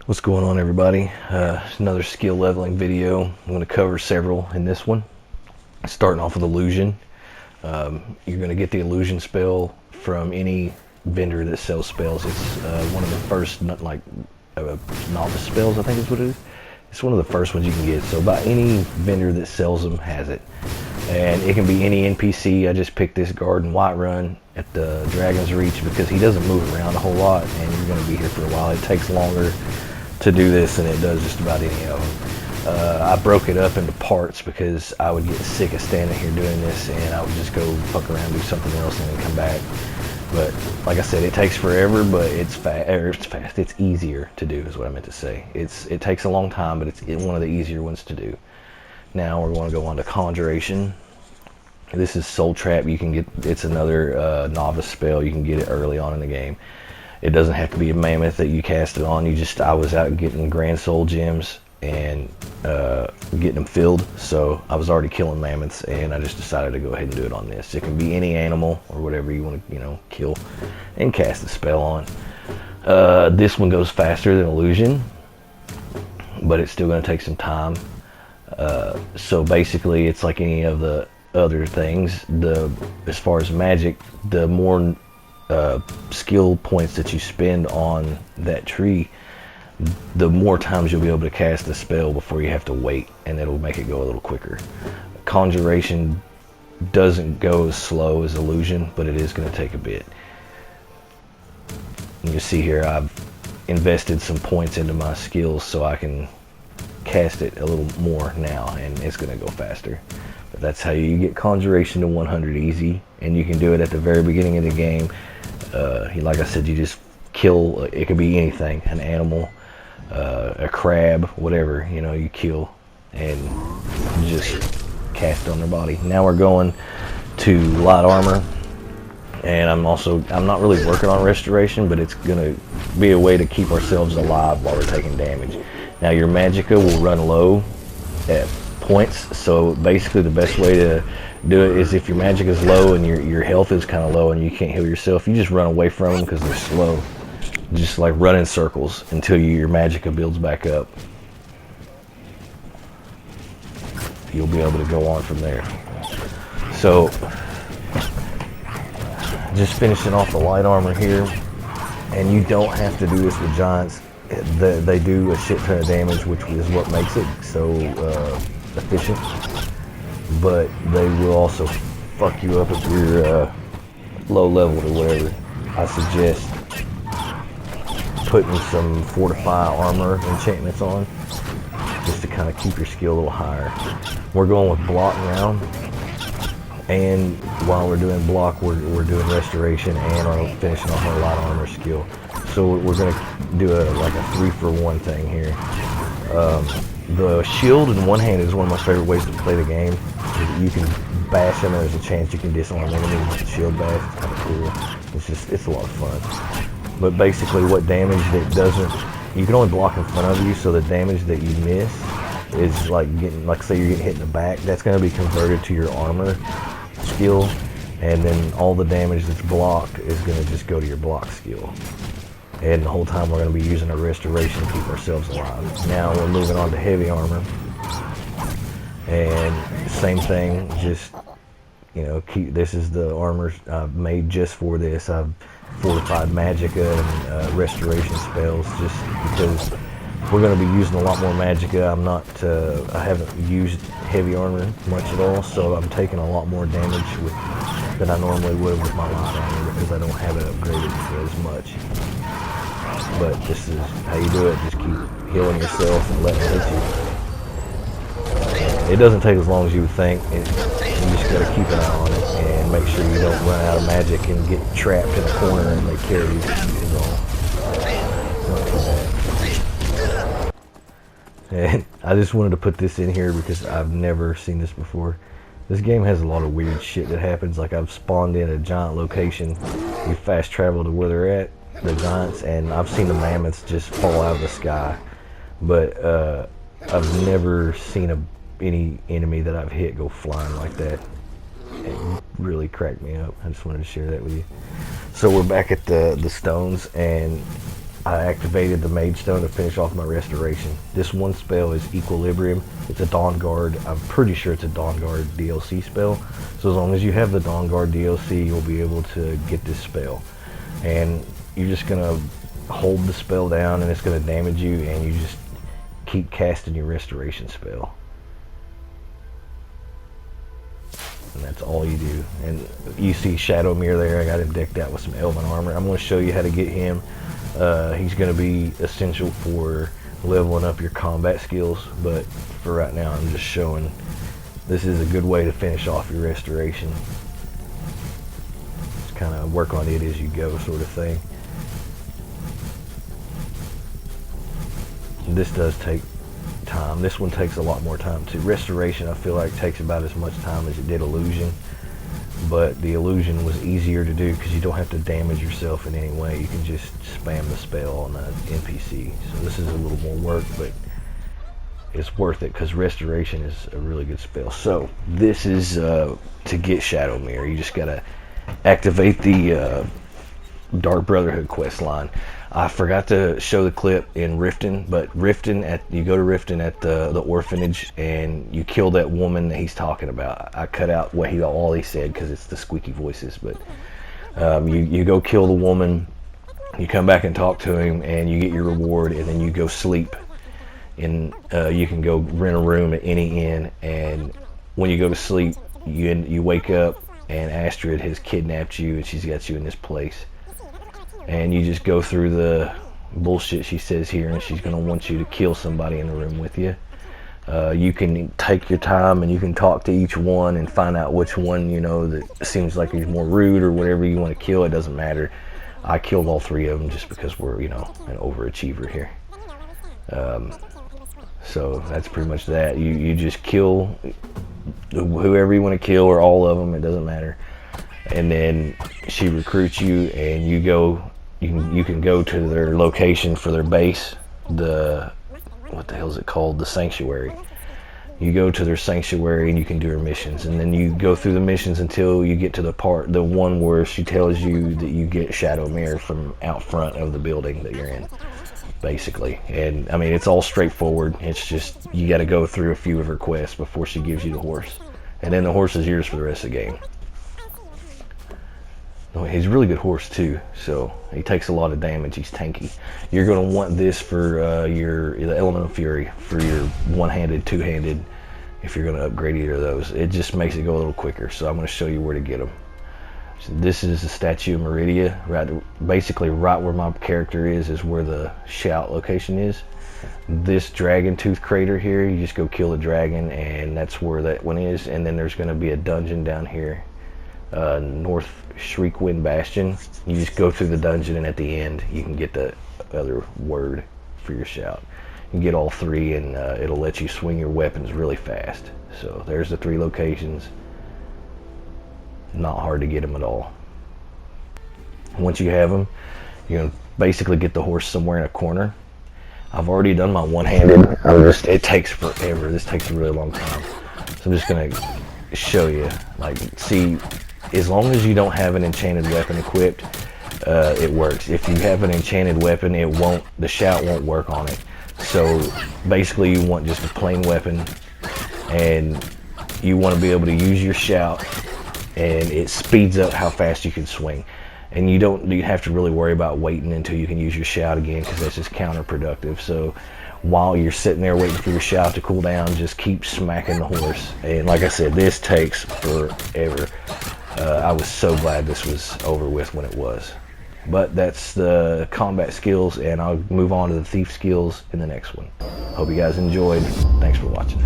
What's going on, everybody? Another skill leveling video. I'm going to cover several in this one. Starting off with illusion. You're going to get the illusion spell from any vendor that sells spells. It's one of the first novice spells, I think is what it is. It's one of the first ones you can get. So about any vendor that sells them has it. And it can be any NPC. I just picked this guard in Whiterun at the Dragon's Reach because he doesn't move around a whole lot and you're going to be here for a while. It takes longer to do this than it does just about any of them. I broke it up into parts because I would get sick of standing here doing this and I would just go fuck around, do something else, and then come back. But like I said, it takes forever, but it's fast. It's easier to do is what I meant to say. It takes a long time, but it's one of the easier ones to do. Now we're going to go on to Conjuration. This is Soul Trap. You can get, it's another novice spell. You can get it early on in the game. It doesn't have to be a mammoth that you cast it on. I was out getting Grand Soul gems and getting them filled, so I was already killing mammoths, and I just decided to go ahead and do it on this. It can be any animal or whatever you want to, kill and cast the spell on. This one goes faster than illusion, but it's still going to take some time. So basically, it's like any of the other things. As far as magic, the more skill points that you spend on that tree, the more times you'll be able to cast the spell before you have to wait, and it'll make it go a little quicker. Conjuration doesn't go as slow as illusion, but it is going to take a bit. You can see here I've invested some points into my skills so I can cast it a little more now, and it's going to go faster. But that's how you get Conjuration to 100 easy, and you can do it at the very beginning of the game. Like I said, you just kill, it could be anything, an animal, a crab, whatever, you kill and just cast on their body. Now we're going to light armor, and I'm not really working on restoration, but it's gonna be a way to keep ourselves alive while we're taking damage. Now your magicka will run low at points, so basically the best way to do it is if your magic is low and your health is kind of low and you can't heal yourself, you just run away from them because they're slow. Just like run in circles until your magicka builds back up. You'll be able to go on from there. So just finishing off the light armor here, and you don't have to do this with giants. They do a shit ton of damage, which is what makes it so efficient, but they will also fuck you up if you're low level or whatever. I suggest putting some fortify armor enchantments on just to kind of keep your skill a little higher. We're going with block now, and while we're doing block, we're doing restoration and finishing off our light armor skill. So we're going to do like a 3-for-1 thing here. The shield in one hand is one of my favorite ways to play the game. You can bash them, and there's a chance you can disarm enemies with the shield bash. It's kind of cool. It's a lot of fun. But basically what damage that doesn't, you can only block in front of you, so the damage that you miss is like say you're getting hit in the back, that's going to be converted to your armor skill, and then all the damage that's blocked is going to just go to your block skill. And the whole time we're going to be using our restoration to keep ourselves alive. Now we're moving on to heavy armor, and same thing, just this is the armor I've made just for this. I've fortified magicka and restoration spells just because we're going to be using a lot more magicka. I haven't used heavy armor much at all, so I'm taking a lot more damage than I normally would with my light armor because I don't have it upgraded as much. But this is how you do it. Just keep healing yourself and letting it hit you. It doesn't take as long as you would think. You just got to keep an eye on it and make sure you don't run out of magic and get trapped in a corner and they carry you. Not too bad. And I just wanted to put this in here because I've never seen this before. This game has a lot of weird shit that happens. Like I've spawned in a giant location. You fast travel to where they're at, the giants, and I've seen the mammoths just fall out of the sky. But I've never seen any enemy that I've hit go flying like that. It really cracked me up. I just wanted to share that with you. So we're back at the stones, and I activated the Mage Stone to finish off my restoration. This one spell is Equilibrium. It's a Dawn Guard. I'm pretty sure it's a Dawn Guard DLC spell. So as long as you have the Dawn Guard DLC, you'll be able to get this spell. And you're just going to hold the spell down and it's going to damage you, and you just keep casting your restoration spell. And that's all you do. And you see Shadow Mirror there. I got him decked out with some Elven armor. I'm going to show you how to get him. He's going to be essential for leveling up your combat skills, but for right now I'm just showing this is a good way to finish off your restoration. Just kind of work on it as you go, sort of thing. This does take time. This one takes a lot more time too. Restoration, I feel like, takes about as much time as it did Illusion, but the Illusion was easier to do because you don't have to damage yourself in any way. You can just spam the spell on the NPC. So this is a little more work, but it's worth it because Restoration is a really good spell. So this is to get Shadow Mirror. You just gotta activate the Dark Brotherhood quest line. I forgot to show the clip in Riften, but you go to Riften at the orphanage and you kill that woman that he's talking about. I cut out what all he said because it's the squeaky voices, but you go kill the woman, you come back and talk to him, and you get your reward, and then you go sleep. And you can go rent a room at any inn, and when you go to sleep, you wake up and Astrid has kidnapped you and she's got you in this place. And you just go through the bullshit she says here, and she's going to want you to kill somebody in the room with you. You can take your time and you can talk to each one and find out which one, you know, that seems like he's more rude or whatever you want to kill. It doesn't matter. I killed all three of them just because we're, you know, an overachiever here. So that's pretty much that. You just kill whoever you want to kill, or all of them, it doesn't matter. And then she recruits you, and you can go to their location for their base, what the hell is it called, the Sanctuary. You go to their Sanctuary and you can do her missions, and then you go through the missions until you get to the one where she tells you that you get Shadow Mirror from out front of the building that you're in, basically. And I mean, it's all straightforward. It's just you got to go through a few of her quests before she gives you the horse, and then the horse is yours for the rest of the game. He's a really good horse too, so he takes a lot of damage. He's tanky. You're going to want this for the Elemental Fury for your one-handed, two-handed, if you're going to upgrade either of those. It just makes it go a little quicker, so I'm going to show you where to get them. So this is the statue of Meridia. Basically right where my character is where the shout location is. This dragon tooth crater here, you just go kill the dragon, and that's where that one is. And then there's going to be a dungeon down here, North Shriekwind Bastion. You just go through the dungeon, and at the end you can get the other word for your shout. You can get all three, and it'll let you swing your weapons really fast. So there's the three locations. Not hard to get them at all. Once you have them, you're going to basically get the horse somewhere in a corner. I've already done my one-handed. It takes forever. This takes a really long time. So I'm just going to show you. Like, see, as long as you don't have an enchanted weapon equipped, it works. If you have an enchanted weapon, the shout won't work on it. So basically you want just a plain weapon, and you want to be able to use your shout, and it speeds up how fast you can swing. And you have to really worry about waiting until you can use your shout again, because that's just counterproductive. So while you're sitting there waiting for your shout to cool down, just keep smacking the horse. And like I said, this takes forever. I was so glad this was over with when it was. But that's the combat skills, and I'll move on to the thief skills in the next one. Hope you guys enjoyed. Thanks for watching.